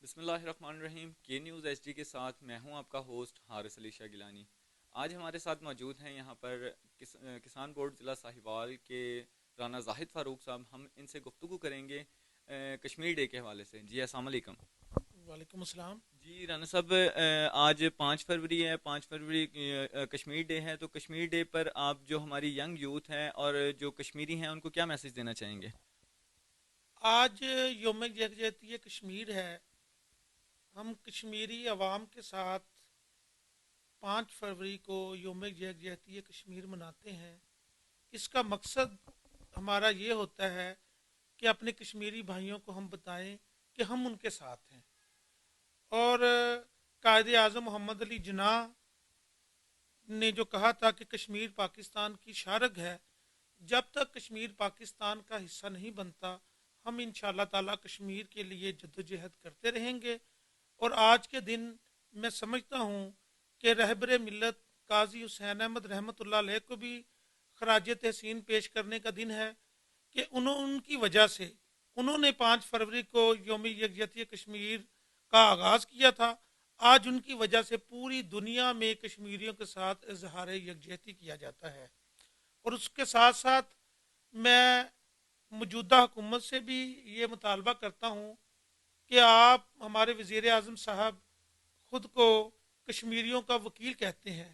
بسم اللہ الرحمن الرحیم کے نیوز ایچ ڈی کے ساتھ میں ہوں آپ کا ہوسٹ حارث علی شاہ گیلانی۔ آج ہمارے ساتھ موجود ہیں یہاں پر کسان بورڈ ضلع ساہیوال کے رانا زاہد فاروق صاحب۔ ہم ان سے گفتگو کریں گے کشمیر ڈے کے حوالے سے۔ جی السلام علیکم۔ وعلیکم السلام۔ جی رانا صاحب، آج 5 فروری ہے، 5 فروری کشمیر ڈے ہے، تو کشمیر ڈے پر آپ جو ہماری ینگ یوتھ ہیں اور جو کشمیری ہیں ان کو کیا میسج دینا چاہیں گے؟ آج یوم یکجہتی کشمیر ہے۔ ہم کشمیری عوام کے ساتھ 5 فروری کو یوم یکجہتی کشمیر مناتے ہیں۔ اس کا مقصد ہمارا یہ ہوتا ہے کہ اپنے کشمیری بھائیوں کو ہم بتائیں کہ ہم ان کے ساتھ ہیں، اور قائد اعظم محمد علی جناح نے جو کہا تھا کہ کشمیر پاکستان کی شارگ ہے، جب تک کشمیر پاکستان کا حصہ نہیں بنتا ہم انشاءاللہ تعالی کشمیر کے لیے جدوجہد کرتے رہیں گے۔ اور آج کے دن میں سمجھتا ہوں کہ رہبر ملت قاضی حسین احمد رحمۃ اللہ علیہ کو بھی خراج تحسین پیش کرنے کا دن ہے کہ ان کی وجہ سے انہوں نے 5 فروری کو یوم یکجہتی کشمیر کا آغاز کیا تھا۔ آج ان کی وجہ سے پوری دنیا میں کشمیریوں کے ساتھ اظہار یکجہتی کیا جاتا ہے۔ اور اس کے ساتھ ساتھ میں موجودہ حکومت سے بھی یہ مطالبہ کرتا ہوں کہ آپ، ہمارے وزیر اعظم صاحب خود کو کشمیریوں کا وکیل کہتے ہیں،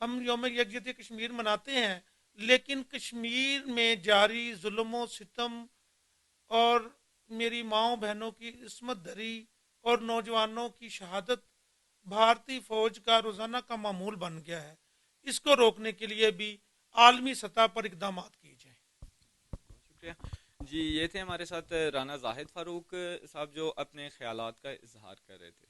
ہم یوم یکجہتی کشمیر مناتے ہیں، لیکن کشمیر میں جاری ظلم و ستم اور میری ماؤں بہنوں کی عصمت دری اور نوجوانوں کی شہادت بھارتی فوج کا روزانہ کا معمول بن گیا ہے۔ اس کو روکنے کے لیے بھی عالمی سطح پر اقدامات کیے جائیں۔ بہت شکریہ۔ جی یہ تھے ہمارے ساتھ رانا زاہد فاروق صاحب جو اپنے خیالات کا اظہار کر رہے تھے۔